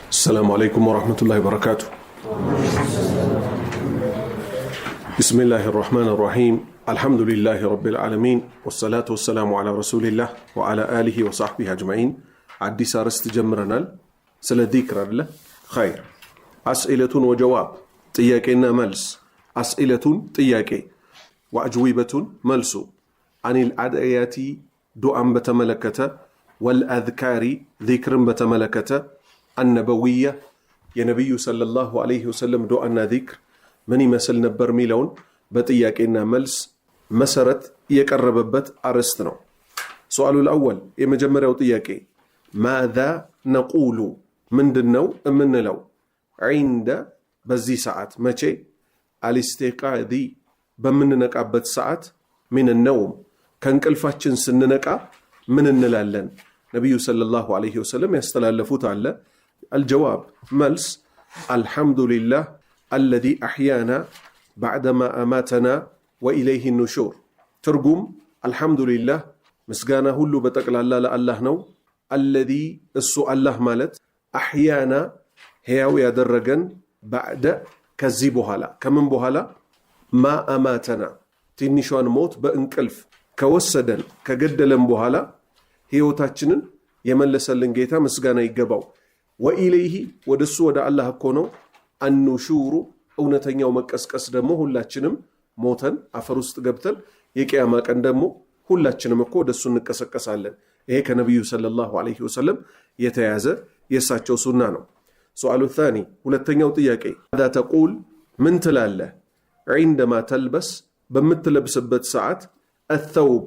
السلام عليكم ورحمة الله وبركاته. بسم الله الرحمن الرحيم. الحمد لله رب العالمين والصلاة والسلام على رسول الله وعلى آله وصحبه أجمعين. عدي سارست جمرنا سلا ذكر الله خير. أسئلة وجواب تياكينا ملس. أسئلة تياكي وأجوبة ملس عن الأدعيات دعاء بتملكته والأذكار ذكر بتملكته النبوية يا نبي صلى الله عليه وسلم دعاءنا ذكر من يمثل نبر ميلون بتياكينا ملس مسرت يقرببت أرستنا. سؤال الأول يمجمر وتياكي ماذا نقول من دنو من لو عند بزي ساعات ماشي الاستيقاظ بمن نقابت ساعات من النوم كان كلفاتشن سننقا من النلالن نبي صلى الله عليه وسلم يستلالفوت على الجواب ملس الحمد لله الذي أحيانا بعدما أماتنا وإليه النشور. ترجم الحمد لله مسجانا هلو بتقل الله نو الذي السؤال الله مالت أحيانا هياو يدرجن بعد كذي بوهلا كمن بوهلا ما أماتنا تنشوان موت بانكلف كوسدن كجدلن بوهلا هيوتاتشنن يملسلن جيتا مسجانا يجباو وإليه ودسو ودا الله كونو النشور እውነተኛው መቀስቀስ ደግሞ ሁላችንም ሞተን አፈር ውስጥ ገብተን የቂያማ ቀን ደግሞ ሁላችንም እኮ ወደሱ እንቀሰቀሳለን። ይሄ ከነብዩ ሰለላሁ ዐለይሂ ወሰለም የተያዘ የሳቸው ሱና ነው። ሱአሉ الثاني ሁለተኛው ጥያቄ ماذا تقول ምን ትላለህ عندما تلبس በምትለብስበት ሰዓት الثوب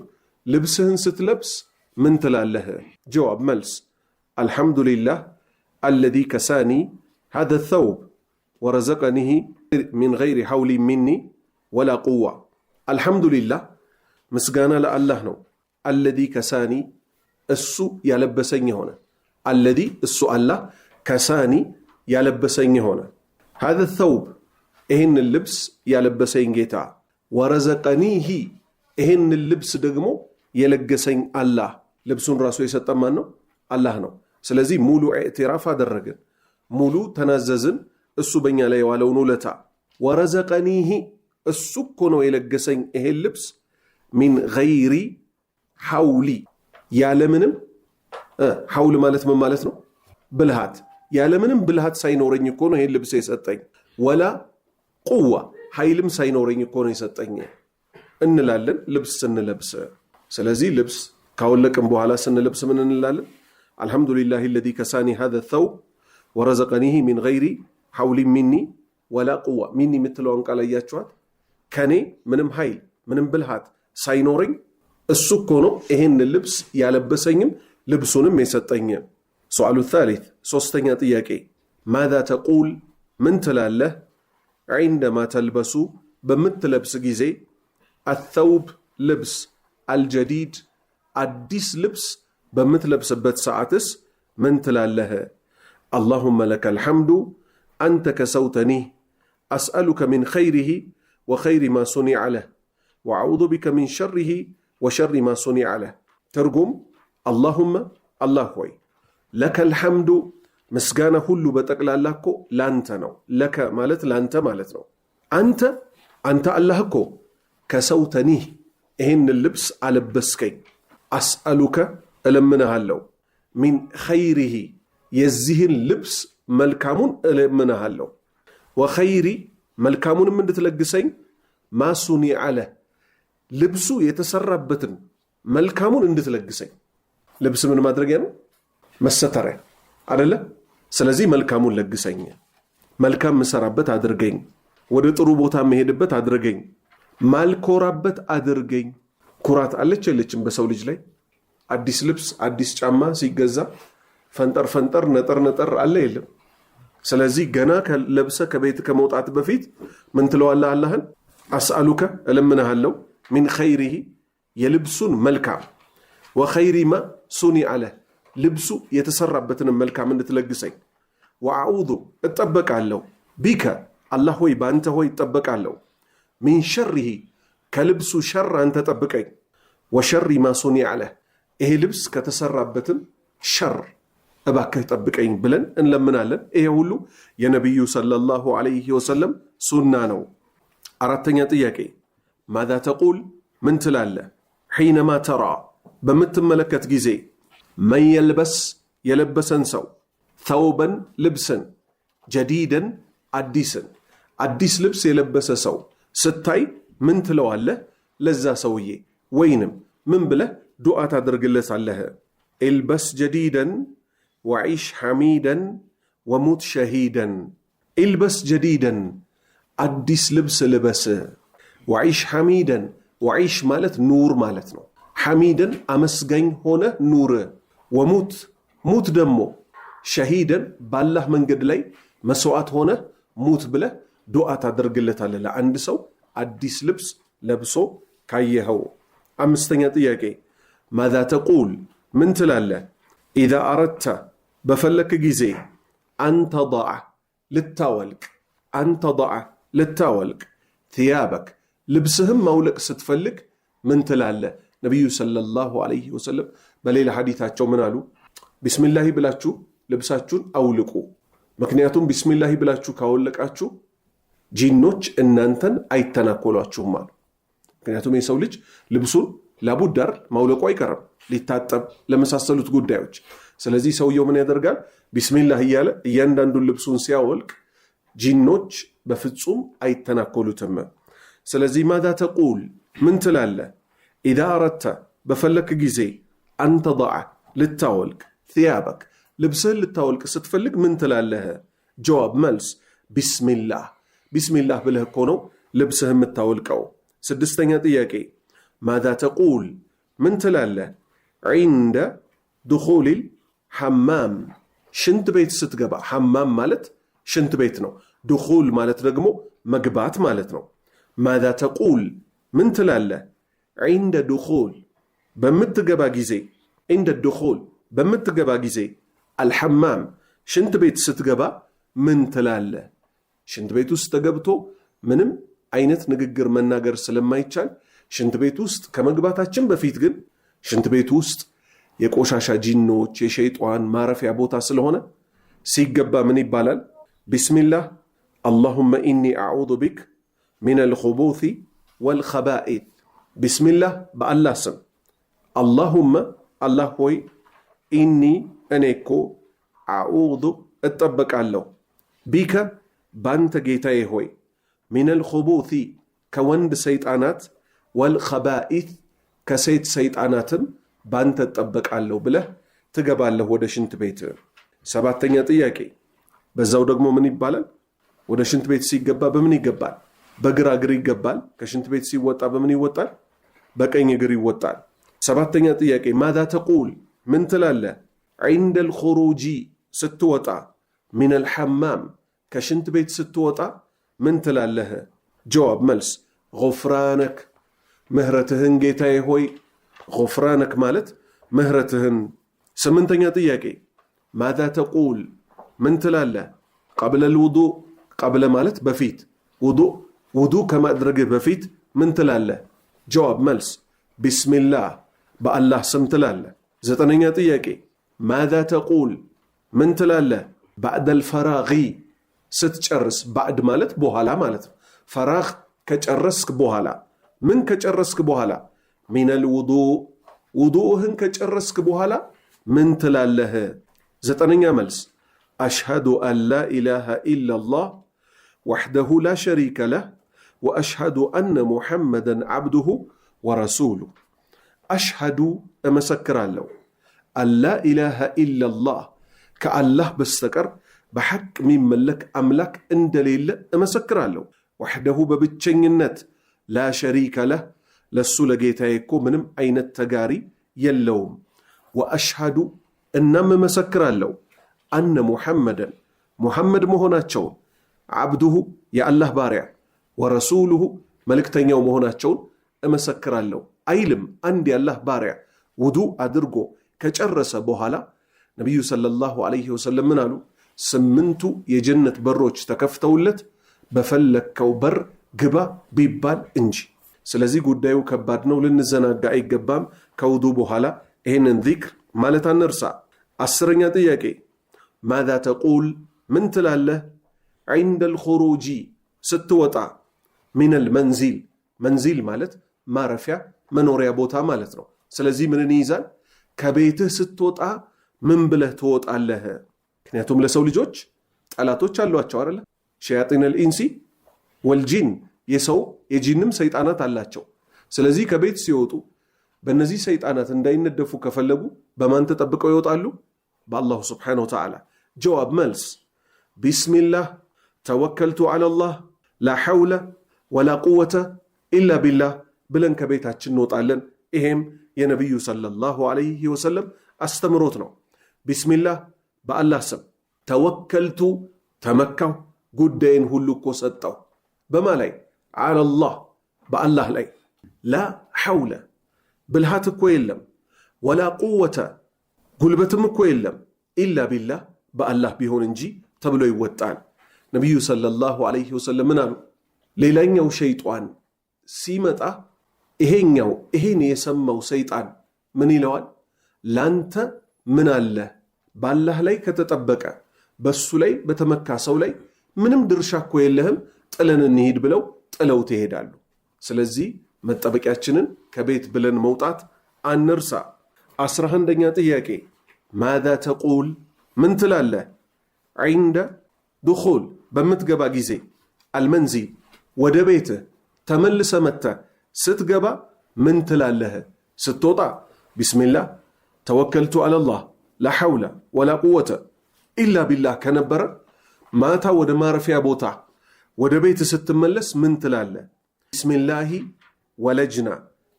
ልብስህን ስትለብስ ምን ትላለህ? جواب መልስ الحمد لله الذي كساني هذا الثوب ورزقنيه من غير حول مني ولا قوة. الحمد لله مسجانا لله نو الذي كساني السو يلبسني هنا الذي السو الله كساني يلبسني هنا هذا الثوب إهن اللبس يلبسين جيتا ورزقنيه إهن اللبس دقمو يلقسين الله لبسون راسو يستمانو الله نو سلازي مولو اعتراف هذا الرجل مولو تنززن እሱ በእኛ ላይ የዋለውን ውለታ ወረዘቀኒህ እሱ እኮ ነው የለገሰኝ ይሄን ልብስ ሚን ገይሪ ሐውሊ ያለምንም ሐውል ማለት ምን ማለት ነው? ብልሃት ያለምንም ብልሃት ሳይኖረኝ እኮ ነው ይሄን ልብስ የሰጠኝ ወላ ቁዋ ኃይልም ሳይኖረኝ እኮ ነው የሰጠኝ እንላለን ልብስ ስንለብስ። ስለዚህ ልብስ ካወለቅን በኋላ ስንለብስ ምን እንላለን? አልহামዱሊላሂ الذي كساني هذا الثوب ورزقنيه من غير ሐውሊ ሚኒ ወላ ቁዋ ሚኒ የምትለውን ቃል አያችኋት? ከኔ ምንም ኃይል ምንም ብልሃት ሳይኖረኝ እሱ እኮ ነው ይሄን ልብስ ያለበሰኝም ልብሱንም የሰጠኝ። ሱአሉ الثالث ሶስተኛ ጥያቄ ماذا تقول ምን ትላለህ عندما تلبس በምትለብስ ጊዜ الثوب ልብስ الجديد አዲስ ልብስ በምትለብስበት ሰዓትስ ምን ትላለህ? اللهم لك الحمد أنت كسوتني أسألك من خيره وخير ما صنع له وأعوذ بك من شره وشر ما صنع له. ترجم اللهم الله هوي لك الحمد مسجانا هلو بتقلال لكو لانتنو لك مالت لانت مالتنو أنت اللهكو كسوتني إهن اللبس على بسكي أسألك ألمنها اللو من خيره يزهن اللبس መልካሙን እለምንሃለሁ ወኸይሪ መልካሙን እንድትለግሰኝ ማሱኒ አለ ልብሱ የተሰራበትን መልካሙን እንድትለግሰኝ። ልብስ ምን ማድረጊያ ነው? መሰተሪያ አይደለ? ስለዚህ መልካሙን ለግሰኝ፣ መልካም መሰራበት አድርገኝ፣ ወደ ጥሩ ቦታ መሄድበት አድርገኝ፣ ማልኮራበት አድርገኝ። ኩራት አለች የለችም በሰው ልጅ ላይ? አዲስ ልብስ አዲስ ጫማ ሲገዛ ፈንጠር ፈንጠር ነጠር ነጠር አለ የለም? ስለዚህ ገና ለብሰ ከቤት ከመውጣት በፊት ምን ትለዋለህ? አላህን አስአሉከ እለምንሃለሁ ሚን ኸይሪሂ የልብሱን መልካም ወኸይሪ ማ ሱኒዐ ለህ ልብሱ የተሰራበትን መልካም እንድትለግሰኝ ወአዑዙ እጠበቃለሁ ቢከ አላህ ሆይ በአንተ ሆይ እጠበቃለሁ ሚን ሸሪሂ ከልብሱ ሸር አንተ ጠብቀኝ ወሸሪ ማ ሱኒዐ ለህ ይሄ ልብስ ከተሰራበትን ሸር እባክህ ጠብቀኝ ብለን እንለምናለን። ይሄ ሁሉ የነቢዩ ሰለላሁ ዐለይሂ ወሰለም ሱና ነው። አራተኛ ጥያቄ ማዛ ተቁል ምን ትላለህ? ሒነማ ተራ በምትመለከት ጊዜ መን የልበስ የለበሰን ሰው ተውበን ልብስን ጀዲደን አዲስን አዲስ ልብስ የለበሰ ሰው ስታይ ምን ትለዋለህ ለዛ ሰውዬ? ወይንም ምን ብለህ ዱዓ ታደርግለታለህ? ኢልበስ ጀዲደን ወዒሽ ሐሚደን ወሙት ሸሂደን። ኢልበስ ጀዲደን አዲስ ልብስ ልበስ፣ ወዒሽ ሐሚደን ወዒሽ ማለት ኑር ማለት ነው። ሐሚደን አመስጋኝ ሆነ ኑር፣ ወሙት ሙት ደግሞ ሸሂደን ባላህ መንገድ ላይ መስዋዕት ሆነ ሙት ብለህ ዱዓ ታደርግለታለህ ለአንድ ሰው አዲስ ልብስ ለብሶ ካየኸው። አምስተኛ ጥያቄ ማዛ ተቁል ምን ትላለህ? ኢዛ አረድተ በፈለክ ጊዜ አንተضع ልታወልቅ፣ አንተضع ልታወልቅ ثيابك ልብስህም ማውለቅ ስትፈልግ ምን ትላለህ? ነቢዩ ሰለላሁ ዐለይሂ ወሰለም በሌላ ሐዲታቸው ምን አሉ? ቢስሚላሂ ብላችሁ ልብሳችሁን አውልቁ። ምክንያቱም ቢስሚላሂ ብላችሁ ካወለቃችሁ ጂኖች እናንተን አይተናኮሏችሁም አሉ። ምክንያቱም የሰው ልጅ ልብሱን ላቡዳር ማውለቁ አይቀርም ሊታጠብ ለመሳሰሉት ጉዳዮች። ስለዚህ ሰውየው ምን ያደርጋል? ቢስሚላህ እያለ እያንዳንዱን ልብሱን ሲያወልቅ ጂኖች በፍጹም አይተናኮሉትም። ስለዚህ ማዛ ተቁል ምን ትላለህ? ኢዛ አረድተ በፈለክ ጊዜ አንተضع ልታወልቅ ثيابك ልብስህን ልታወልቅ ስትፈልግ ምን ትላለህ? ጀዋብ መልስ ቢስሚላህ ቢስሚላህ ብለህ እኮ ነው ልብስህ የምታወልቀው። ስድስተኛ ጥያቄ ማዛ ተቁል ምን ትላለህ? ዒንደ ድኹሊል ሐማም ሽንት ቤት ስትገባ። ሐማም ማለት ሽንት ቤት ነው። ድኹል ማለት ደግሞ መግባት ማለት ነው። ማዛ ተቁል ምን ትላለህ? ዒንደ ድኹል በምትገባ ጊዜ፣ ዒንደ ድኹል በምትገባ ጊዜ፣ አልሐማም ሽንት ቤት ስትገባ ምን ትላለህ? ሽንት ቤት ውስጥ ተገብቶ ምንም አይነት ንግግር መናገር ስለማይቻል ሽንት ቤት ውስጥ ከመግባታችን በፊት ግን ሽንት ቤት ውስጥ የቆሻሻ ጂኖች የሸይጣን ማረፊያ ቦታ ስለሆነ ሲገባ ምን ይባላል? ቢስሚላህ አላሁመ ኢኒ አዑዙ ቢክ ሚነል ኹቡሲ ወልኸባኢት። ቢስሚላህ በአላህ ስም፣ አላሁመ አላህ ሆይ፣ ኢኒ እኔ እኮ አዑዙ እጠበቃለሁ፣ ቢከ ባንተ ጌታዬ ሆይ፣ ሚነል ኹቡሲ ከወንድ ሰይጣናት፣ ወልኸባኢት ከሴት ሰይጣናትም ባንተ እጠበቃለሁ ብለህ ትገባለህ ወደ ሽንት ቤት። ሰባተኛ ጥያቄ በዛው ደግሞ ምን ይባላል? ወደ ሽንት ቤት ሲገባ በምን ይገባል? በግራ እግር ይገባል። ከሽንት ቤት ሲወጣ በምን ይወጣል? በቀኝ እግር ይወጣል። ሰባተኛ ጥያቄ ማዛ ተቁል ምን ትላለህ? ዒንደል ኹሩጂ ስትወጣ፣ ሚነል ሐማም ከሽንት ቤት ስትወጣ ምን ትላለህ? ጀዋብ መልስ ጉፍራነክ ምህረትህን ጌታዬ ሆይ። ጉፍራነክ ማለት ምህረትህን። ስምንተኛ ጥያቄ ማዛ ተቁል ምን ትላለህ? ቀብለል ውዱእ ቀብለ ማለት በፊት፣ ውዱእ ከማድረግህ በፊት ምን ትላለህ? ጀዋብ መልስ ቢስሚላህ በአላህ ስም ትላለህ። ዘጠነኛ ጥያቄ ማዛ ተቁል ምን ትላለህ? ባዕደል ፈራጊ ስትጨርስ፣ ባዕድ ማለት በኋላ ማለት ነው። ፈራግ ከጨረስክ በኋላ፣ ምን ከጨረስክ በኋላ? ሚነል ውዱእ ውዱእህን ከጨረስክ በኋላ ምን ትላለህ? ዘጠነኛ መልስ አሽሃዱ አን ላ ኢላሃ ኢላላህ ወሕደሁ ላ ሸሪከ ለህ ወአሽሃዱ አነ ሙሐመደን ዓብዱሁ ወረሱሉ። አሽሃዱ እመሰክራለሁ፣ አላ ኢላሃ ኢላላህ ከአላህ በስተቀር በሐቅ የሚመለክ አምላክ እንደሌለ እመሰክራለሁ። ወሕደሁ በብቸኝነት፣ ላ ሸሪከ ለህ ለሱ ለጌታዬ እኮ ምንም አይነት ተጋሪ የለውም። ወአሽሃዱ እናም እመሰክራለሁ፣ አነ ሙሐመደን ሙሐመድ መሆናቸውን፣ ዓብዱሁ የአላህ ባሪያ፣ ወረሱሉሁ መልእክተኛው መሆናቸውን እመሰክራለሁ አይልም። አንድ የአላህ ባሪያ ውዱእ አድርጎ ከጨረሰ በኋላ ነቢዩ ሰለላሁ ዐለይሂ ወሰለም ምን አሉ? 8ቱ የጀነት በሮች ተከፍተውለት በፈለከው በር ግባ ቢባል እንጂ። ስለዚህ ጉዳዩ ከባድ ነው፣ ልንዘናጋ አይገባም። ከውዱእ በኋላ ይህንን ዚክር ማለት አንርሳ። 10ኛ ጥያቄ ماذا تقول من تلاله عند الخروج ስትወጣ من المنزل منزل ማለት ማረፊያ መኖሪያ ቦታ ማለት ነው ስለዚህ ምንን ይይዛል ከቤትህ ስትወጣ ምን ብለህ ትወጣለህ ምክንያቱም ለሰው ልጆች ጠላቶች አሏቸው አይደል ሸያጢን الانس والجن የሰው የጂንም ሰይጣናት አላቸው ስለዚህ ከቤት ሲወጡ በእነዚህ ሰይጣናት እንዳይነደፉ ከፈለጉ በማን ተጠብቀው ይወጣሉ በአላህ Subhanahu Wa Ta'ala ጀዋብ መልስ ቢስሚላህ ተወከልቱ على الله لا حول ولا قوة إلا بالله ብለን ከቤታችን እንወጣለን ይሄም የነብዩ ሰለላሁ ዐለይሂ ወሰለም አስተምሮት ነው ቢስሚላህ በአላህ ስም ተወከልቱ ተመካው ጉዳይን ሁሉ እኮ ሰጠው በማላይ على الله በአላህ ላይ لا حول ብልሃት እኮ የለም ولا قوة ጉልበትም እኮ የለም إلا بالله በአላህ ቢሆን እንጂ ተብሎ ይወጣል ነብዩ ሰለላሁ ዐለይሂ ወሰለም ምን አሉ ሌላኛው ሸይጣን ሲመጣ ይሄን የሰማው ሰይጣን ምን ይለዋል ላንተ ምን አለ ባላህ ላይ ከተጠበቀ በሱ ላይ በተመካ ሰው ላይ ምንም ድርሻ እኮ የለህም ጥለን እንሂድ ብለው ጥለው ይሄዳሉ ስለዚህ መጠበቂያችንን ከቤት ብለን መውጣት አንርሳ 11ኛ ጥያቄ ماذا تقول من تلاله عند دخول በምትገባ ጊዜ المنزل ወደ ቤት ተመልሰ መጣ ስትገባ ምን ትላለህ ስትወጣ ቢስሚላህ ተወከልቱ على الله لا حول ولا قوة إلا بالله ከነበረ ማታ ወደ ማረፊያ ቦታ ወደ ቤት ስትመለስ ምን ትላለህ ቢስሚላህ ولجنا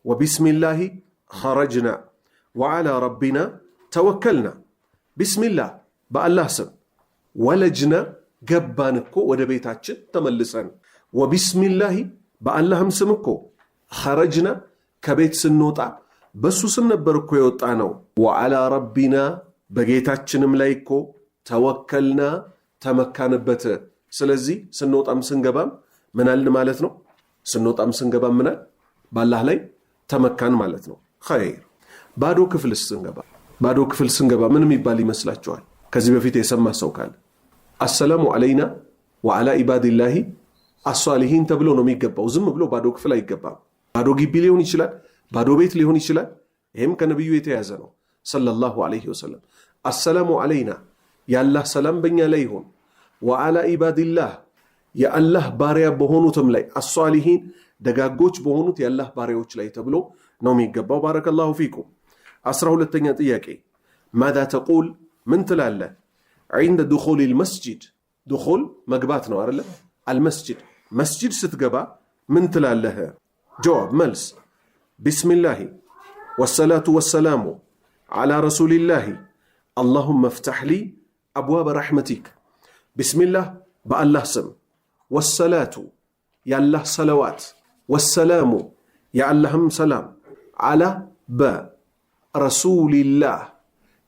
وبسم الله خرجنا وعلى ربنا توكلنا بسم الله بالله سم ولجنا ገባንኮ ወደ ቤታችን ተመልሰን وبسم الله በአላህም ስም እኮ خرجنا ከቤት ስንወጣ በሱ ስም ነበርኮ የወጣ ነው وعلى ربنا በጌታችንም ላይ እኮ ተወከልና ተመካንበት ስለዚህ ስንወጣም ስንገባም ምን አልን ማለት ነው ስንወጣም ስንገባም ምን በአላህ ላይ ተመካን ማለት ነው ኸይር ባዶ ክፍል ስንገባ ምን የሚባል ይመስላችኋል ከዚህ በፊት የሰማ ሰው ካለ السلام علينا وعلى عباد الله الصالحين ተብሎ ነው የሚገባው ዝም ብሎ ባዶ ክፍል አይገባም ባዶ ግቢ ሊሆን ይችላል ባዶ ቤት ሊሆን ይችላል ይሄም ከነብዩ የተያዘ ነው ሰለላሁ ዐለይሂ ወሰለም السلام علينا ያላህ ሰላም በእኛ ላይ ይሁን وعلى عباد الله የአላህ ባሪያ በሆኑትም ላይ الصالحين ደጋጎች በሆኑት የአላህ ባሪያዎች ላይ ተብሎ ነው የሚገባው ባረከላሁ ፊኩም 12ኛ ጥያቄ ماذا تقول من ትላለህ عند دخول المسجد دخول مغبات ነው አይደል المسجد مسجد ስትገባ ምን ትላለህ جواب ملس بسم الله والصلاة والسلام على رسول الله اللهم افتح لي أبواب رحمتك بسم الله بالله سم والصلاة يا الله صلوات والسلام يا اللهم سلام على رسول الله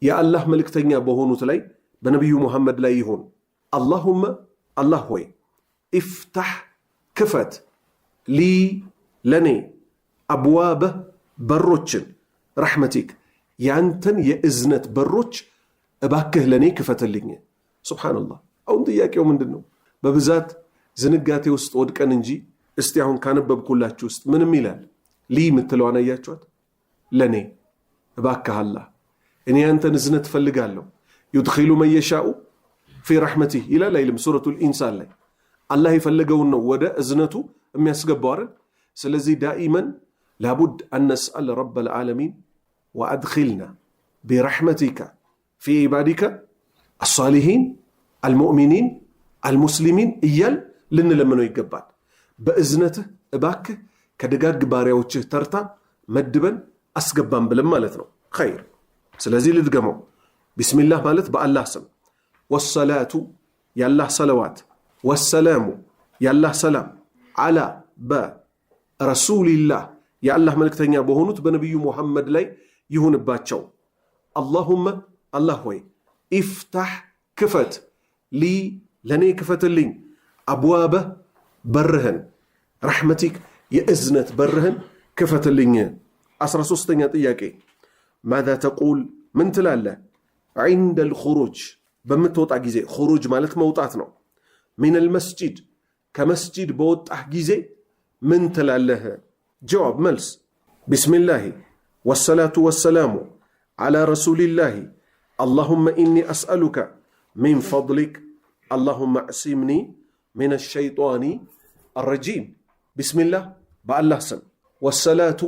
يا الله ملكتنيا بهونوت لاي بنبي محمد لا يهون اللهم الله هو افتح كفت لي لني أبواب بروتشن رحمتك يانتن يأزنت بروتش أباكه لني كفت اللي سبحان الله أو ندياك يوم دنو ببزات زنقاتي وسط ودكان نجي استيعون كان بكلها تشوست من ميلال لي مثلوا أنا ياتشوت لني أباكه الله إني أنت نزنت فلقاله يدخل من يشاء في رحمته إلى ليلم سورة الإنسان لي الله يفلقون ودا أزنته أم يسقبارن سلزي دائما لابد أن نسأل رب العالمين وأدخلنا برحمتك في عبادك الصالحين المؤمنين المسلمين إيال لن لمنو يقبال بإذنته باك كدقاق باريوچه ترتا مدبا أسقبان بلما مالتنا خير سلزي لدقمو بسم الله مالت بالله سم والصلاة يا الله صلوات والسلام يا الله سلام على رسول الله يا الله ملكتنيا بهونت بنبي محمد لي يهون باتشو اللهم الله هوي افتح كفت لي لني كفت اللين أبواب برهن رحمتك يأزنت برهن كفت اللين 13ኛ ጥያቄ ماذا تقول من تلاله عند الخروج بمتوطع جيزي خروج مالت موطاتنا من المسجد كمسجد بوطع جيزي من تلاله جواب ملس بسم الله والصلاة والسلام على رسول الله اللهم إني أسألك من فضلك اللهم اعصمني من الشيطان الرجيم بسم الله بالله سم والصلاة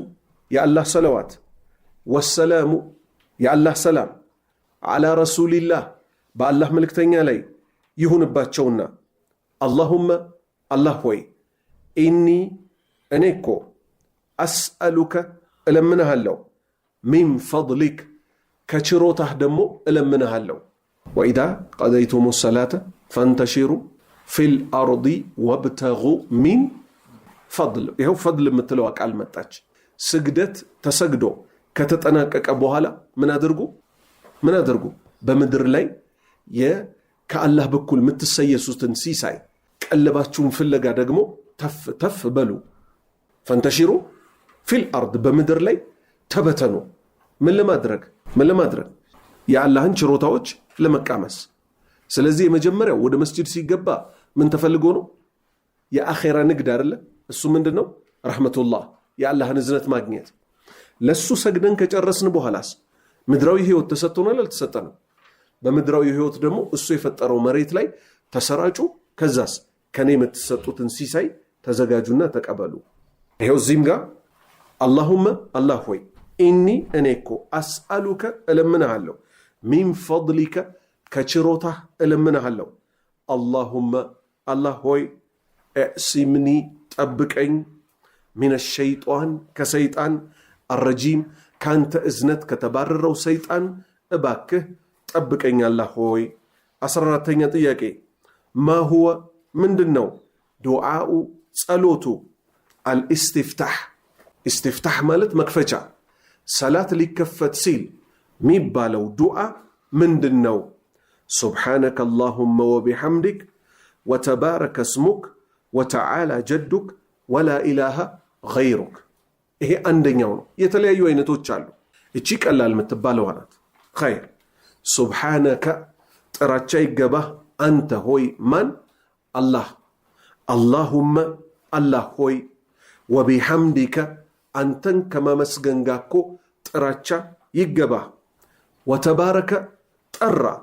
يا الله صلوات والسلام يا الله سلام على رسول الله بالله ملكتنيا لي يهون باتشونا اللهم الله هوي إني أنيكو أسألك ألمنها اللو من فضلك كشروته دمو ألمنها اللو وإذا قضيتم الصلاة فانتشروا في الأرض وابتغوا من فضل يهو فضل متلوك على المتاج سجدت تسجدو كتتناكك أبوهالا من أدرقو بمدر لي يا كالله بكل متسيسوستن سيساي كاللباتشون في اللقا دقمو تف بلو فانتشروا في الأرض بمدر لي تبتنوا من لما أدرك يا الله هنشروتاوش لما كامس سلازي مجمرة وده مسجد سيقبا من تفلقونه يا أخيرا نقدر له السو من دنو رحمة الله يا الله هنزنت ماغنيت لسو سجدن كجرسن بوهلاس مدراوي هيوت تسطونا للتسطنا بمدراوي هيوت دمو السو يفتروا مريت لي تسراجو كزاس كان يمتسطوتن سيساي تزغاجونا تقبلوا ይሄው እዚህም ጋር اللهم الله ሆይ إني أنيكو أسألك ألمنها من فضلك كشروته ألمنها اللهم الله هوي اعصمني تأبكين من الشيطان كسيطان الرجيم كانت إذنت كتبرر سيطان أباكه تأبكين الله هوي أسررتين يطيقي ما هو من دنو دعاء صلوتو الاستفتاح مالت مكفجة صلاة لكفت سيل ميبالو دعاء من دنو سبحانك اللهم وبحمدك وتبارك اسمك وتعالى جدك ولا إله غيرك إيه أندنيون يتليا يوين توتشالو إتشيك الله المتبالو هنات خير سبحانك تراتشاي قبه أنت هوي من الله اللهم الله هوي وبحمدك أنتن كما مسجنجاكو تراتشا يقبه وتبارك ترى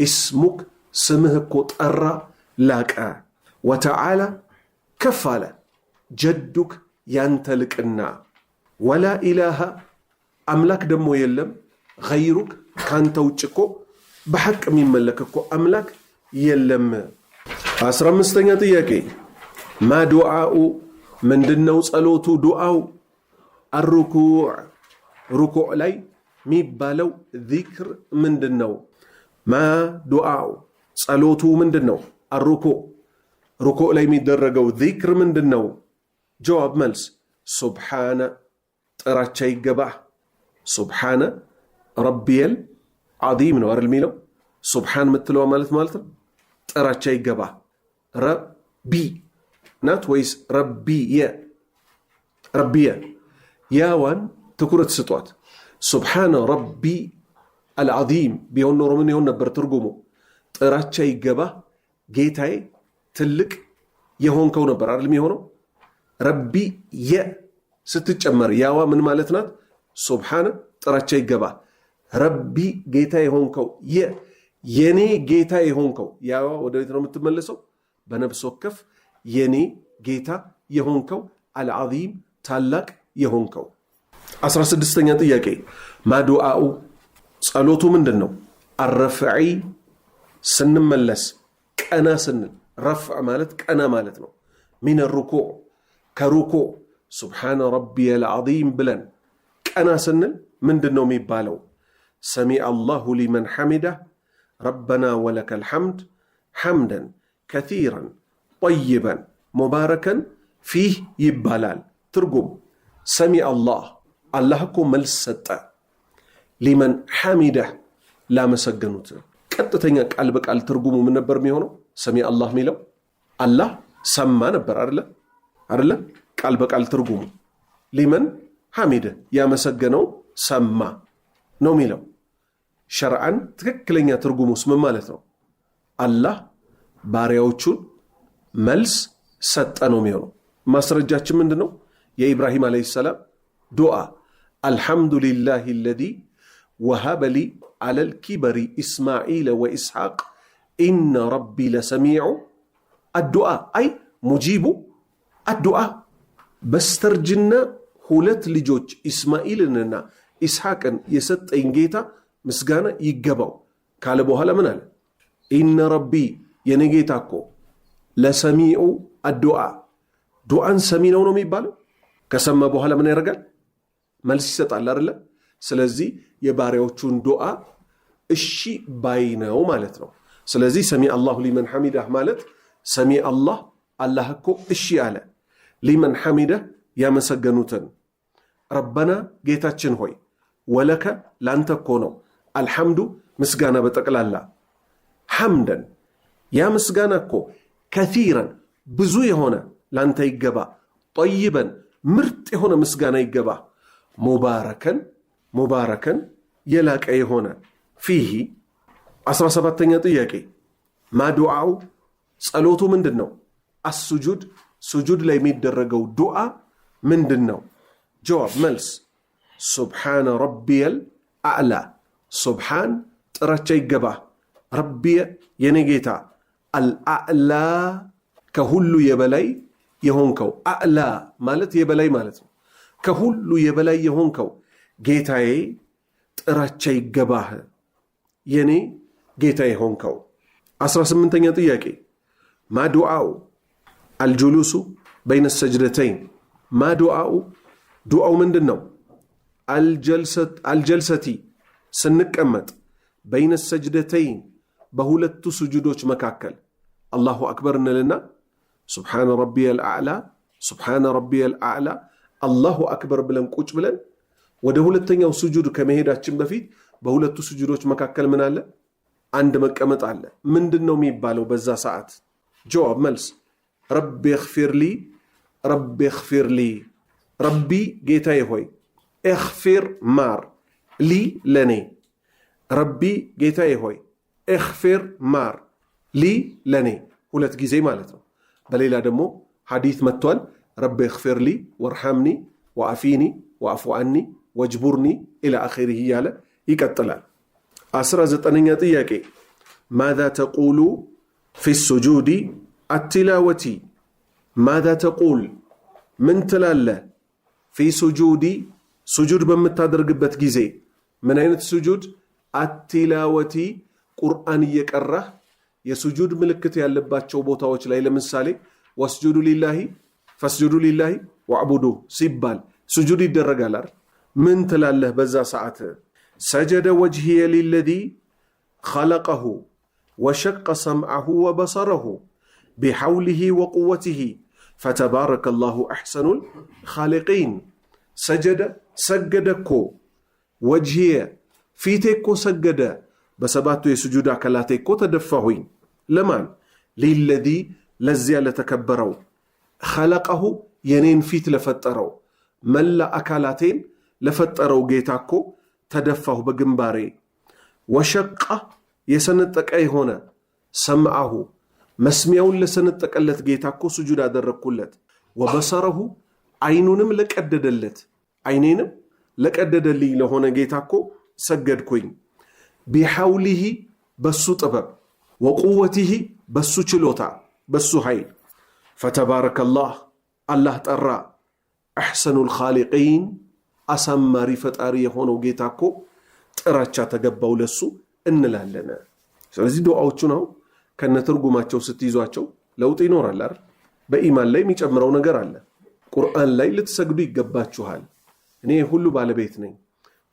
اسمك سمهكو ترى لك وتعالى كفالة جدك ينتلكنا ولا إله أملاك دمو يلم غيرك كان توجكو بحق من ملككو أملاك يلم أسرى مستنياتيكي ما دعاء من دنو صلوتو دعاء الركوع ركوع لي ميبالو ذكر من دنو ما دعاء صلوتو من دنو الركوع لي ميدرقو ذكر من دنو جواب ملس سبحان تراتشاي قبع سبحان ربي العظيم نوار الميلو سبحان متلو مالت تراتشاي قبع ربي نات ويس ربي ياوان تكورت ستوات سبحان ربي العظيم بيون نورمن يون نبر ترجمو تراتشاي قبع جيتاي تلك يهون كون نبر عرلمي هونو ربي ستتجمر ياوا من مالتنات سبحان تراتشاي قبع ربي جيتاي هونكو يني جيتاي هونكو ياوا ودويتنا متملسو بنفسو كف يني جيتا يهونكو العظيم تالك يهونكو 16ኛ ጥያቄ ما دعاء ጸሎቱ ምንድነው الرفعي ስንመለስ ቀና ስንል رفع ማለት ቀና ማለት ነው من الركوع كركوع سبحان ربي العظيم بلن ቀና ስንል ምንድነው የሚባለው سمع الله لمن حمده ربنا ولك الحمد حمدا كثيرا طيبا مباركا فيه يبالال ترجم سمع الله كو ملسط لمن حمده لا مسجنوت ቀጥተኛ ቃል በቃል ትርጉሙ ምን ነበር የሚሆነው سمع الله ሚለው አላህ ሰማ ነበር አይደለ ቃል በቃል ትርጉሙ لمن حمده ያመሰገነው ሰማ ነው ሚለው ሸርዓን ትክክለኛ ትርጉሙስ ምን ማለት ነው? አላህ ባሪያዎቹን መልስ ሰጠ ነው የሚሆነው። ማስረጃችን ምንድነው? የኢብራሂም አለይሂ ሰላም ዱዓ አልሐምዱሊላሂ አለዚ ወሀበ ሊ ዐለል ኪበሪ ኢስማዒል ወኢስሐቅ ኢነ ረቢ ለሰሚዑ አዱዓ አይ ሙጂቡ አዱዓ። በስተርጅና ሁለት ልጆች ኢስማኤልንና ኢስሐቅን የሰጠኝ ጌታ ምስጋና ይገባው ካለ በኋላ ምን አለ? ኢነ ረቢ የኔ ጌታ እኮ ለሰሚዑ አዱዓ ዱዓን ሰሚ ነው የሚባለው። ከሰማ በኋላ ምን ያደርጋል? መልስ ይሰጣል አይደለ? ስለዚህ የባሪያዎቹን ዱዓ እሺ ባይ ነው ማለት ነው። ስለዚህ ሰሚ አላሁ ሊመን ሐሚዳህ ማለት ሰሚ አላህ እኮ እሺ አለ፣ ሊመን ሐሚዳህ ያመሰገኑትን፣ ረበና ጌታችን ሆይ፣ ወለከ ላንተ እኮ ነው፣ አልሐምዱ ምስጋና በጠቅላላ፣ ሐምደን ያ ምስጋና እኮ ከሲረን ብዙ የሆነ ላንተ ይገባ፣ ጠይበን ምርጥ የሆነ ምስጋና ይገባ፣ ሙባረከን የላቀ የሆነ ፊሂ። 17ኛ ጥያቄ ማዱዓው ጸሎቱ ምንድን ነው? አስጁድ ሱጁድ ላይ የሚደረገው ዱዓ ምንድን ነው? ጀዋብ መልስ ሱብሓነ ረቢየል አዕላ፣ ሱብሓን ጥራቻ ይገባ፣ ረቢየ የኔ ጌታ፣ አልአዕላ ከሁሉ የበላይ የሆንከው፣ አዕላ ማለት የበላይ ማለት ነው። ከሁሉ የበላይ የሆንከው ጌታዬ ጥራቻ ይገባህ የኔ ጌታ የሆንከው። 18ኛ ጥያቄ ማዱዓው አልጁሉሱ በይነ ሰጅደተይን፣ ዱዓው ምንድን ነው? አልጀልሰቲ ስንቀመጥ፣ በይነ ሰጅደተይን በሁለቱ ስጁዶች መካከል አላሁ አክበር እንልና ሱብሓነ ረቢየል አዕላ ሱብሓነ ረቢየል አዕላ አላሁ አክበር ብለን ቁጭ ብለን ወደ ሁለተኛው ስጁድ ከመሄዳችን በፊት በሁለቱ ስጁዶች መካከል ምን አለ? አንድ መቀመጥ አለ። ምንድን ነው የሚባለው በዛ ሰዓት? ጀዋብ መልስ ረቢ እኽፊርሊ፣ ረቢ ጌታዬ ሆይ፣ እኽፊር ማር፣ ሊ ለኔ፣ ረቢ ጌታዬ ሆይ፣ እኽፊር ማር፣ ሊ ለኔ፣ ሁለት ጊዜ ማለት ነው። በሌላ ደግሞ ሐዲት መጥቷል ረቢ እኽፊርሊ ወርሐምኒ ወአፊኒ ወአፉ አኒ ወጅቡርኒ ኢላ አኺሪህ እያለ ይቀጥላል። 19ኛ ጥያቄ ማዛ ተቁሉ ፊ ሱጁዲ አትላወቲ፣ ማዛ ተቁል ምን ትላለህ? ፊ ሱጁዲ ሱጁድ በምታደርግበት ጊዜ ምን አይነት ሱጁድ? አትላወቲ ቁርአን እየቀራህ የሱጁድ ምልክት ያለባቸው ቦታዎች ላይ ለምሳሌ ወስጁዱ ሊላሂ ፈስጁዱ ሊላሂ ወዕቡዱ ሲባል ሱጁድ ይደረጋል አይደል? ምን ትላለህ በዛ ሰዓት? ሰጀደ ወጅሂየ ሊለዚ ኸለቀሁ ወሸቀ ሰምዐሁ ወበሰረሁ ቢሐውሊሂ ወቁወቲሂ ፈተባረከ ላሁ አሕሰኑል ኻሊቂን። ሰጀደ ሰገደ እኮ፣ ወጅሂየ ፊቴ እኮ ሰገደ፣ በሰባቱ የስጁድ አካላቴ እኮ ተደፋሁኝ። ለማን? ሊለዚ ለዚያ ለተከበረው፣ ኸለቀሁ የኔን ፊት ለፈጠረው፣ መላ አካላቴን ለፈጠረው ጌታ እኮ ተደፋሁ በግንባሬ። ወሸቃ የሰነጠቀ የሆነ፣ ሰምዐሁ መስሚያውን ለሰነጠቀለት ጌታ እኮ ስጁድ አደረግኩለት። ወበሰረሁ አይኑንም ለቀደደለት፣ አይኔንም ለቀደደልኝ ለሆነ ጌታ እኮ ሰገድኩኝ። ቢሐውሊሂ በሱ ጥበብ፣ ወቁወቲሂ በሱ ችሎታ በሱ ኃይል፣ ፈተባረከላህ አላህ ጠራ፣ አሕሰኑል ኻሊቂን አሳማሪ ፈጣሪ የሆነው ጌታ እኮ ጥራቻ ተገባው ለሱ እንላለን። ስለዚህ ዱዓዎቹን አሁን ከነትርጉማቸው ስትይዟቸው ለውጥ ይኖራል አይደል? በኢማን ላይ የሚጨምረው ነገር አለ። ቁርአን ላይ ልትሰግዱ ይገባችኋል፣ እኔ ሁሉ ባለቤት ነኝ፣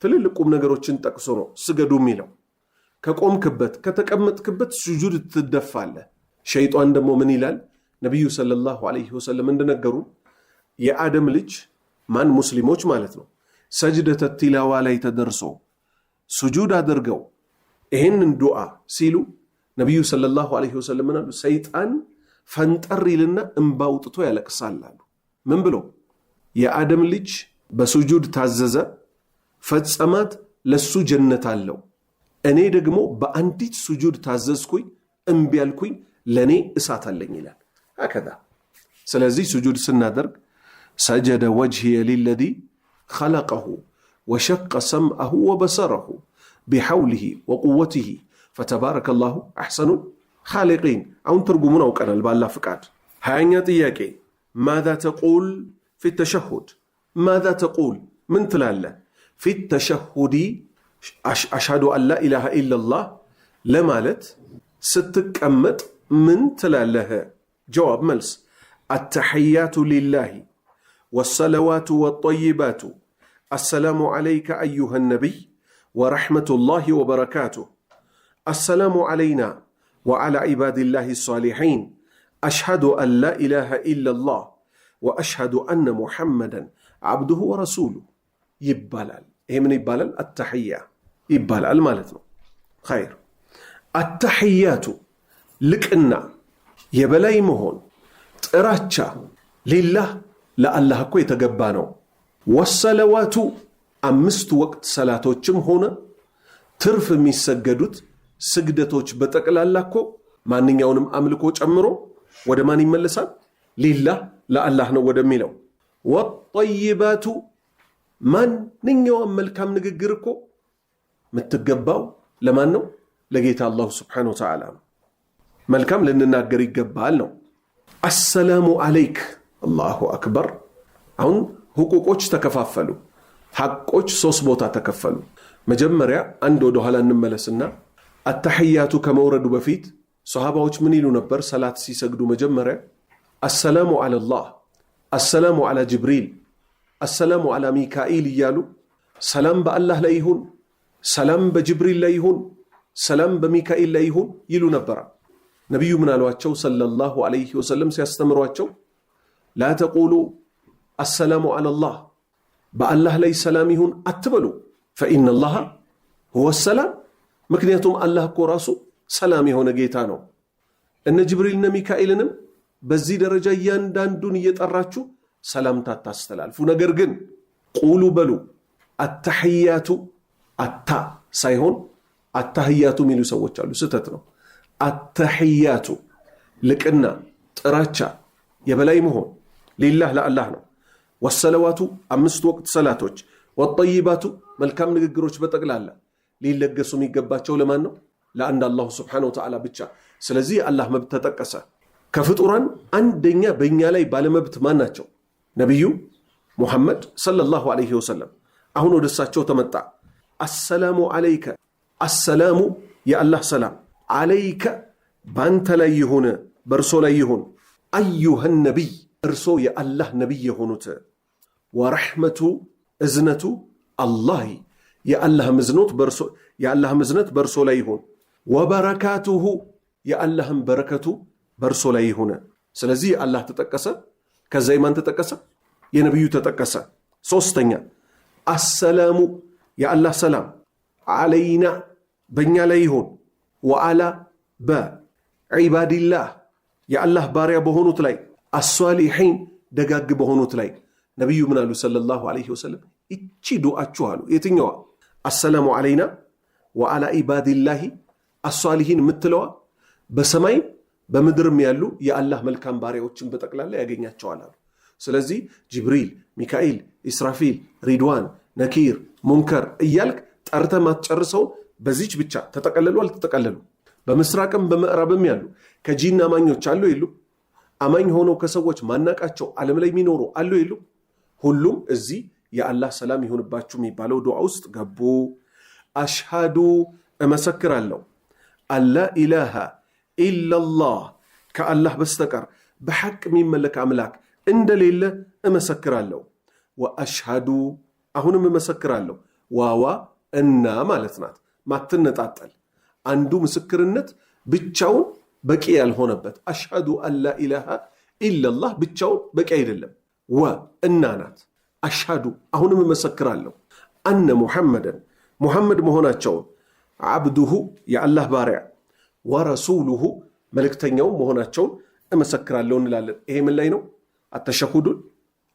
ትልልቁም ነገሮችን ጠቅሶ ነው ስገዱ የሚለው። ከቆምክበት ከተቀመጥክበት ስጁድ ትደፋለህ። ሸይጣን ደግሞ ምን ይላል? ነቢዩ ሰለላሁ ዐለይሂ ወሰለም እንደነገሩ የአደም ልጅ ማን ሙስሊሞች ማለት ነው ሰጅደተ ቲላዋ ላይ ተደርሶ ስጁድ አድርገው ይህንን ዱዓ ሲሉ ነቢዩ ሰለላሁ ዐለይሂ ወሰለም አሉ ሰይጣን ፈንጠር ይልና እንባ አውጥቶ ያለቅሳል አሉ። ምን ብሎ? የአደም ልጅ በስጁድ ታዘዘ፣ ፈጸማት፣ ለሱ ጀነት አለው። እኔ ደግሞ በአንዲት ሱጁድ ታዘዝኩኝ እምቢ አልኩኝ ለኔ እሳት አለኝ ይላል هكذا ስለዚህ ሱጁድ ስናደርግ سجد وجهي للذي خلقه وشق سمعه وبصره بحوله وقوته فتبارك الله أحسن الخالقين አሁን ትርጉሙን አውቀናል بالله ፍቃድ ሃያኛ ጥያቄ ماذا تقول في التشهد ماذا تقول من تلاله في التشهد أشهد أن لا إله إلا الله لمالت ستكمت من تلاله جواب ملس التحيات لله والصلوات والطيبات السلام عليك أيها النبي ورحمة الله وبركاته السلام علينا وعلى عباد الله الصالحين أشهد أن لا إله إلا الله وأشهد أن محمدا عبده ورسوله يبالال هي من يبالال التحية يبالال مالتنا خير التحيات لكنا يبلاي مهون تراتشا لله لا الله كوي تقبانو والصلوات أمست وقت صلاتوچم هنا ترف ميسجدوت سجدتوچ بتقل الله كو ما نينيونم أملكوچ أمرو ወደ ማን ይመለሳል ሊላህ ለአላህ ነው ወደሚለው ወጠይባቱ ማንኛውም መልካም ንግግር እኮ የምትገባው ለማን ነው ለጌታ አላህ Subhanahu Wa Ta'ala መልካም ልንናገር ይገባል ነው አሰላሙ አለይክ አላሁ አክበር አሁን ሁቁቆች ተከፋፈሉ ሐቆች ሶስት ቦታ ተከፈሉ መጀመሪያ አንድ ወደ ኋላ እንመለስና አተህያቱ ከመውረዱ በፊት صحاباوች ምን ይሉ ነበር ሰላት ሲሰግዱ መጀመሪያ السلام على الله السلام على جبريل السلام على ميكائيل ይያሉ ሰላም በአላህ ላይ ይሁን ሰላም በጅብሪል ላይ ይሁን ሰላም በሚካኤል ላይ ይሁን ይሉ ነበር ነብዩ ምን አሏቸው ሰለላሁ ዐለይሂ ወሰለም ሲያስተምሯቸው لا تقولوا السلام على الله በአላህ ላይ ሰላም ይሁን አትበሉ فإن الله هو السلام ምክንያቱም አላህ እኮ ራሱ ሰላም የሆነ ጌታ ነው እነ ጅብሪልና ሚካኤልንም በዚህ ደረጃ ያንዳንዱን እየጠራችሁ ሰላምታ ታስተላልፉ ነገር ግን ቁሉ በሉ አተህያቱ አታ ሳይሆን አተህያቱ ሚሉ ሰዎች አሉ ስተት ነው አተህያቱ ልቅና ጥራቻ የበላይ መሆን ሊላህ ለአላህ ነው ወሰለዋቱ አምስት ወቅት ሰላቶች ወጠይባቱ መልካም ንግግሮች በጠቅላላ ሊለገሱ የሚገባቸው ለማን ነው ለአንድ አላህ Subhanahu Wa Ta'ala ብቻ ስለዚህ አላህ መብት ተጠቀሰ ከፍጡራን አንደኛ በእኛ ላይ ባለመብት ማን ናቸው ነብዩ ሙሐመድ ሰለላሁ ዐለይሂ ወሰለም አሁን ወደሳቸው ተመጣ አሰላሙ አለይከ አሰላሙ የአላህ ሰላም አለይከ ባንተ ላይ ይሁን በርሶ ላይ ይሁን አዩሃ ነብይ እርሶ የአላህ ነብይ የሆኑት ወረህመቱ እዝነቱ አላህ የአላህ ምዝነት በርሶ ላይ ይሁን ወበረካቱሁ የአላህም በረከቱ በርሶ ላይ ይሁን ስለዚህ አላህ ተጠቀሰ ከዛ ኢማን ተጠቀሰ የነብዩ ተጠቀሰ ሶስተኛ አሰላሙ የአላህ ሰላም አለይና በእኛ ላይ ይሁን ወአላ በዒባዲላህ የአላህ ባሪያ በሆኑት ላይ አሷሊሒን ደጋግ በሆኑት ላይ ነብዩ ምን አሉ ሰለላሁ ዐለይሂ ወሰለም እቺ ዱዓችሁ አሉ የትኛዋ አሰላሙ አለይና ወአላ ዒባዲላህ አሷሊሒን ምትለዋ በሰማይ በምድርም ያሉ የአላህ መልካም ባሪያዎችን በጠቅላላ ያገኛቸዋል አሉ ስለዚህ ጅብሪል ሚካኤል ኢስራፊል ሪድዋን ነኪር ሙንከር እያልክ ጠርተ ማትጨርሰው በዚች ብቻ ተጠቀለሉ አልተጠቀለሉ በመስራቅም በመዕራብም ያሉ ከጂና አማኞች አሉ ይሉ አማኝ ሆነው ከሰዎች ማናቃቸው ዓለም ላይ የሚኖሩ አሉ ይሉ ሁሉም እዚህ የአላህ ሰላም ይሁንባችሁ የሚባለው ዱዓ ውስጥ ገቡ አሽሃዱ እመሰክራለሁ አላ ኢላሃ ኢላላህ ከአላህ በስተቀር በሐቅ የሚመለክ አምላክ እንደሌለ እመሰክራለሁ ወአሽሃዱ አሁንም እመሰክራለሁ ዋዋ እና ማለት ናት ማትነጣጣል አንዱ ምስክርነት ብቻውን በቂ ያልሆነበት አሽሃዱ አላ ኢላሃ ኢላላህ ብቻውን በቂ አይደለም እና ናት አሽሃዱ አሁንም እመሰክራለሁ አነ ሙሐመድ መሆናቸውን አብዱሁ የአላህ ባሪያ ወረሱሉሁ መልእክተኛው መሆናቸውን እመሰክራለሁ እንላለን ይሄ ምን ላይ ነው አተሸሁዱል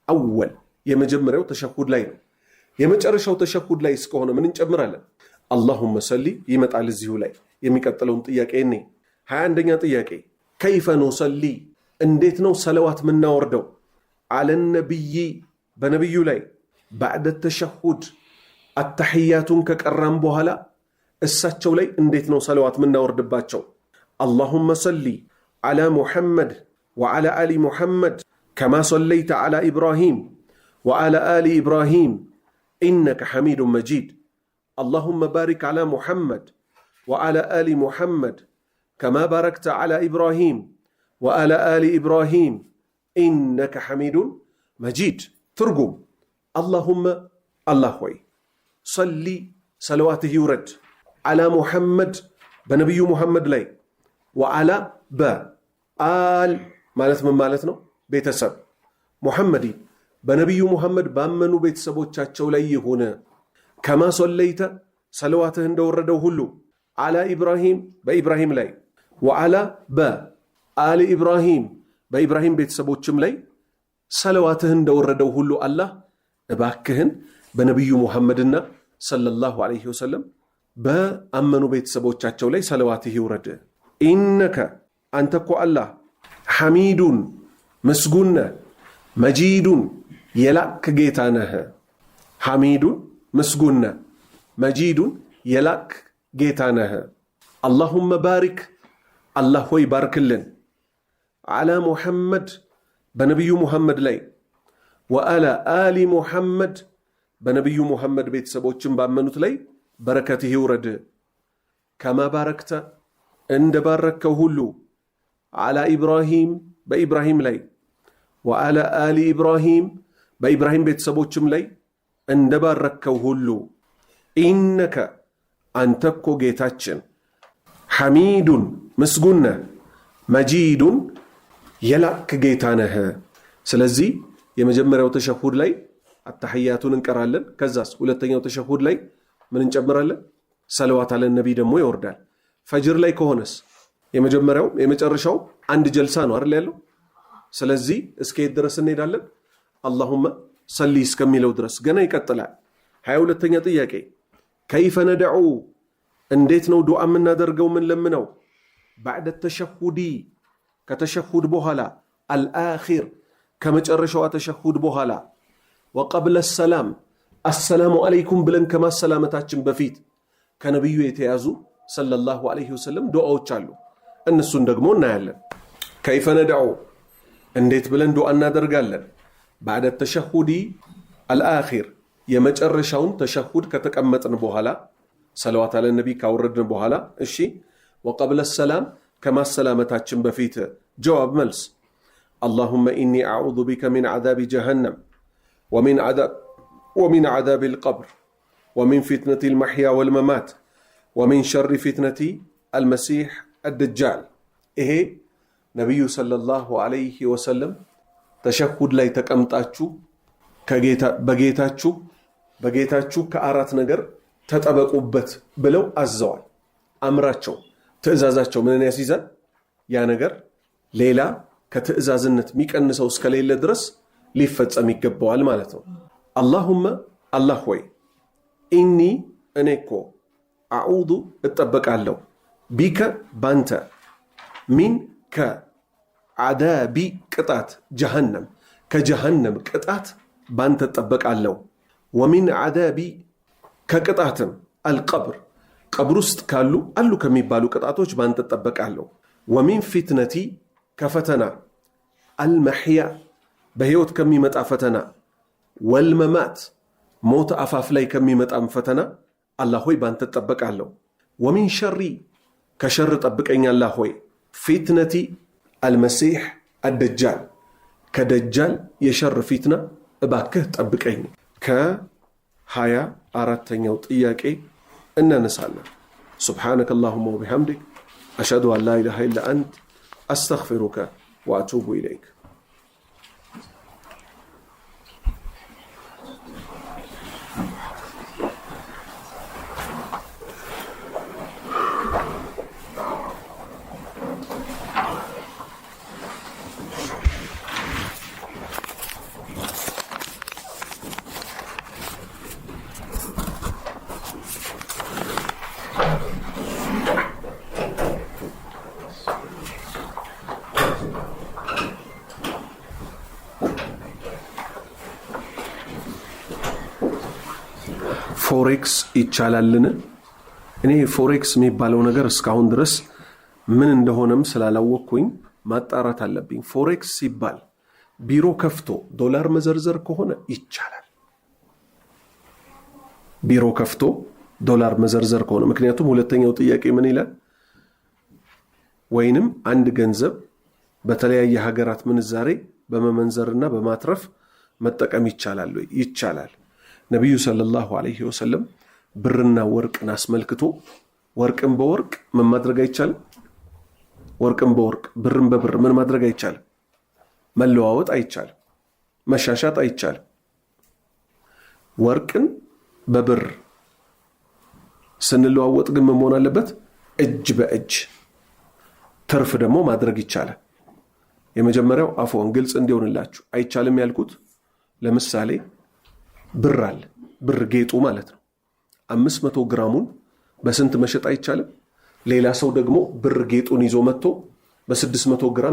አወል የመጀመሪያው ተሸሁድ ላይ ነው የመጨረሻው ተሸሁድ ላይ እስከሆነ ምን እንጨምራለን اللهم صل يمطال እዚሁ ላይ የሚቀጥለውን ጥያቄ እኔ 21ኛ ጥያቄ كيف نصلي እንዴት ነው ሰለዋት ምናወርደው على النبي በነብዩ ላይ بعد التشهد التحياتን ከቀራም በኋላ እሳቸው ላይ እንዴት ነው ሰለዋት ምናወርድባቸው اللهم صل على محمد وعلى آل محمد كما صليت على إبراهيم وعلى آل إبراهيم إنك حميد مجيد اللهم بارك على محمد وعلى آل محمد كما باركت على إبراهيم وعلى آل إبراهيم إنك حميد مجيد ترجم اللهم الله وي صلي صلواته يرد على محمد بنبي محمد لي وعلى آل مالت من مالتنا بيتسب محمدي بنبي محمد بامنو بيتسبوቻቸው ላይ ይሁን كما صليت صلواته እንደወረደው ሁሉ على إبراهيم بإبراهيم ላይ وعلى آل إبراهيم بإبراهيم ቤተሰቦችም ላይ صلواته እንደወረደው ሁሉ አላህ እባክህን በነብዩ ሙሐመድና ሰለላሁ ዐለይሂ ወሰለም በአመኑ ቤተሰቦቻቸው ላይ صلواته ይውረድ إنك አንተኮ አላህ ሐሚዱን መስጉነ መጂዱን የላክ ጌታ ነህ ሐሚዱን መስጉነ መጂዱን የላክ ጌታ ነህ اللهم بارك الله ሆይ ባርክልን على محمد በነብዩ ሙሐመድ ላይ وعلى آل محمد በነብዩ ሙሐመድ ቤተሰቦችም ባመኑት ላይ በረከትህ ይውረድ كما باركت እንደ ባረከው ሁሉ على إبراهيم بإبراهيم لي وعلى آل إبراهيم بإبراهيم ቤተሰቦችም ላይ እንደ ባረከው ሁሉ إنك አንተኮ ጌታችን ሐሚዱን መስጉነ መጂዱን የላክ ጌታ ነህ ስለዚህ የመጀመሪያው ተሸሁድ ላይ አተህያቱን እንቀራለን ከዛስ ሁለተኛው ተሸሁድ ላይ ምን እንጨምራለን ሰለዋት አለ ነብይ ደግሞ ይወርዳል ፈጅር ላይ ከሆነስ የመጀመሪያው የመጨረሻው አንድ ጀልሳ ነው አይደል ያለው ስለዚህ እስከ ድረስ እንሄዳለን اللهم صل እስከሚለው ድረስ ገና ይቀጥላል 22ኛ ጥያቄ كيف ندعو እንዴት ነው ዱዓ የምናደርገው ምን ለምነው بعد التشهد ከተሸሁድ በኋላ الآخر ከመጨረሻው ተሸሁድ በኋላ وقبل السلام السلام عليكم ብለን ከማሰላመታችን በፊት ከነብዩ የተያዙ ሰለላሁ ዐለይሂ ወሰለም ዱዓዎች አሉ እነሱን ደግሞ እናያለን كيف ندعو እንዴት ብለን ዱዓ እናደርጋለን بعد التشهد الآخر የመጨረሻውን ተሸሁድ ከተቀመጥን በኋላ ሰለዋት አለ ነብይ ካወረድን በኋላ እሺ وقبل السلام كما سلامتاችን በፊት جواب ملس اللهم إني أعوذ بك من عذاب جهنم ومن عذاب القبر ومن فتنة المحيا والممات ومن شر فتنة المسيح الدجال إيه نبي صلى الله عليه وسلم تشهد ላይ ተቀምጣችሁ በጌታችሁ ከአራት ነገር ተጠበቁበት ብለው አዘዋል አምራቸው ትእዛዛቸው ምንን ያስይዛል ያ ነገር ሌላ ከትእዛዝነት የሚቀንሰው እስከሌለ ድረስ ሊፈጸም ይገባዋል ማለት ነው اللهم الله ሆይ إني እኔኮ አዑዙ እጠበቃለሁ ቢከ ባንተ ሚን ከዓዳቢ ቅጣት ጀሃነም ከጀሃነም ቅጣት ባንተ እጠበቃለሁ ወሚን ዓዳቢ ከቅጣትም አልቀብር ቀብር ውስጥ ካሉ አሉ ከሚባሉ ቅጣቶች ባንተ እጠበቃለሁ ወሚን ፊትነቲ ከፈተና አልመሕያ በህይወት ከሚመጣ ፈተና ወልመማት ሞት አፋፍ ላይ ከሚመጣም ፈተና አላህ ሆይ ባንተ እጠበቃለሁ ወሚን ሸሪ ከሸር ጠብቀኝ አላህ ሆይ ፊትነቲ አልመሲህ አደጃል ከደጃል የሸር ፊትና እባክህ ጠብቀኝ ከ24ኛው ጥያቄ እናነሳለን سبحانك اللهم وبحمدك أشهد أن لا إله إلا أنت أستغفرك وأتوب إليك ፎሬክስ ይቻላልን? እኔ ፎሬክስ የሚባለው ነገር እስካሁን ድረስ ምን እንደሆነም ስላላወቅኩኝ ማጣራት አለብኝ። ፎሬክስ ሲባል ቢሮ ከፍቶ ዶላር መዘርዘር ከሆነ ይቻላል። ቢሮ ከፍቶ ዶላር መዘርዘር ከሆነ ምክንያቱም ሁለተኛው ጥያቄ ምን ይላል? ወይንም አንድ ገንዘብ በተለያየ ሀገራት ምንዛሬ በመመንዘርና በማትረፍ መጠቀም ይቻላል ወይ? ይቻላል። ነቢዩ ሰለላሁ ዐለይሂ ወሰለም ብርና ወርቅን አስመልክቶ ወርቅን በወርቅ ምን ማድረግ አይቻልም? ወርቅን በወርቅ ብርን በብር ምን ማድረግ አይቻልም? መለዋወጥ አይቻልም። መሻሻጥ አይቻልም። ወርቅን በብር ስንለዋወጥ ግን ምን መሆን አለበት? እጅ በእጅ። ትርፍ ደግሞ ማድረግ ይቻላል። የመጀመሪያው አፎን ግልጽ እንዲሆንላችሁ አይቻልም ያልኩት ለምሳሌ ብር አለ፣ ብር ጌጡ ማለት ነው። 500 ግራሙን በስንት መሸጥ አይቻልም? ሌላ ሰው ደግሞ ብር ጌጡን ይዞ መጥቶ በ600 ግራም